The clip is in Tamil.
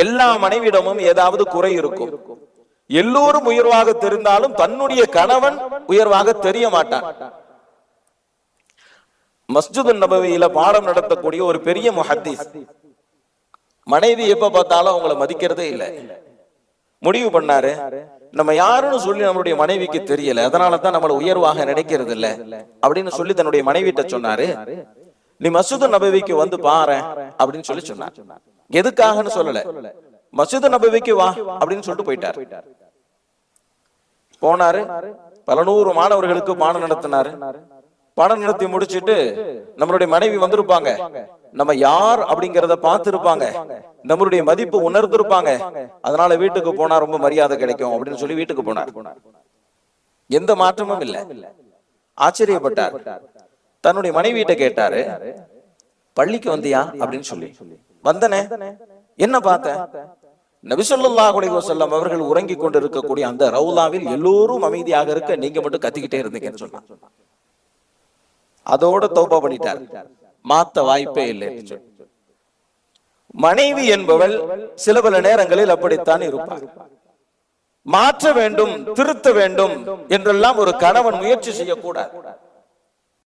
எல்லா மனைவியிடமும் ஏதாவது குறை இருக்கும். எல்லோரும் உயர்வாக தெரிந்தாலும் தன்னுடைய கணவன் உயர்வாக தெரிய மாட்டான். மஸ்ஜிது நபவியில பாடம் நடத்தக்கூடிய ஒரு பெரிய முஹத்தீஸ் மனைவி எப்ப பார்த்தாலும் அவங்களை மதிக்கிறதே இல்லை. முடிவு பண்ணாரு, நம்ம யாருன்னு சொல்லி நம்மளுடைய மனைவிக்கு தெரியல, அதனாலதான் நம்மளை உயர்வாக நினைக்கிறது இல்ல அப்படின்னு சொல்லி தன்னுடைய மனைவிட்ட சொன்னாரு. நீ மஸ்ஜிது நபவிக்கு வந்து பாரு அப்படின்னு சொல்லி சொன்னார். எதுக்காகன்னு சொல்லல, மஸ்ஜிது நபவிக்கு வா அப்படின்னு சொல்லிட்டு போயிட்டார். போனாரு, பல நூறு மாணவர்களுக்கு பாடம் நடத்தினாரு. பாடம் நடத்தி முடிச்சுட்டு நம்மளுடைய மனைவி வந்திருப்பாங்க, நம்ம யார் அப்படிங்கறத பார்த்திருப்பாங்க, நம்மளுடைய மதிப்பு உணர்ந்திருப்பாங்க. அதனால வீட்டுக்கு போனா ரொம்ப மரியாதை கிடைக்கும் அப்படின்னு சொல்லி வீட்டுக்கு போனார். எந்த மாற்றமும் இல்லை. ஆச்சரியப்பட்டார். தன்னுடைய மனைவிட்ட கேட்டாரு, பள்ளிக்கு வந்தியா அப்படின்னு சொல்லி. வந்தனே, என்ன பார்த்த? நபி ஸல்லல்லாஹு அலைஹி வஸல்லம் அவர்கள் உறங்கி கொண்டிருக்கக்கூடிய அந்த ரவுலாவில் எல்லோரும் அமைதியாக இருக்க, நீங்க மட்டும் கத்திக்கிட்டே இருந்தீங்கன்னு சொன்னாங்க. அதோட தௌபா பண்ணிட்டார், மாத்த வாய்ப்பே இல்லை. மனைவி என்பவள் சில பல நேரங்களில் அப்படித்தான் இருப்பார். மாற்ற வேண்டும், திருத்த வேண்டும் என்றெல்லாம் ஒரு கணவன் முயற்சி செய்யக்கூடாது.